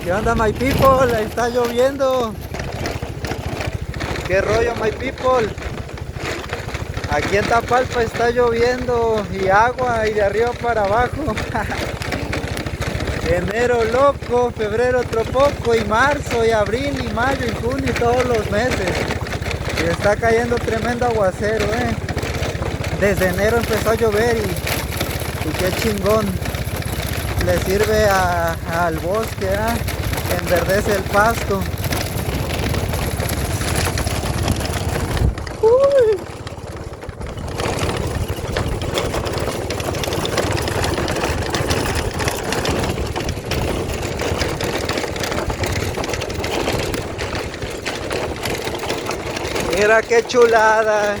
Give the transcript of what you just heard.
¿Qué onda, my people? Ahí está lloviendo. ¿Qué rollo, my people? Aquí en Tapalpa está lloviendo y agua y de arriba para abajo. Enero loco, febrero otro poco y marzo y abril y mayo y junio y todos los meses. Y está cayendo tremendo aguacero, Desde enero empezó a llover y qué chingón. Le sirve al bosque, enverdece el pasto. Uy. Mira qué chulada.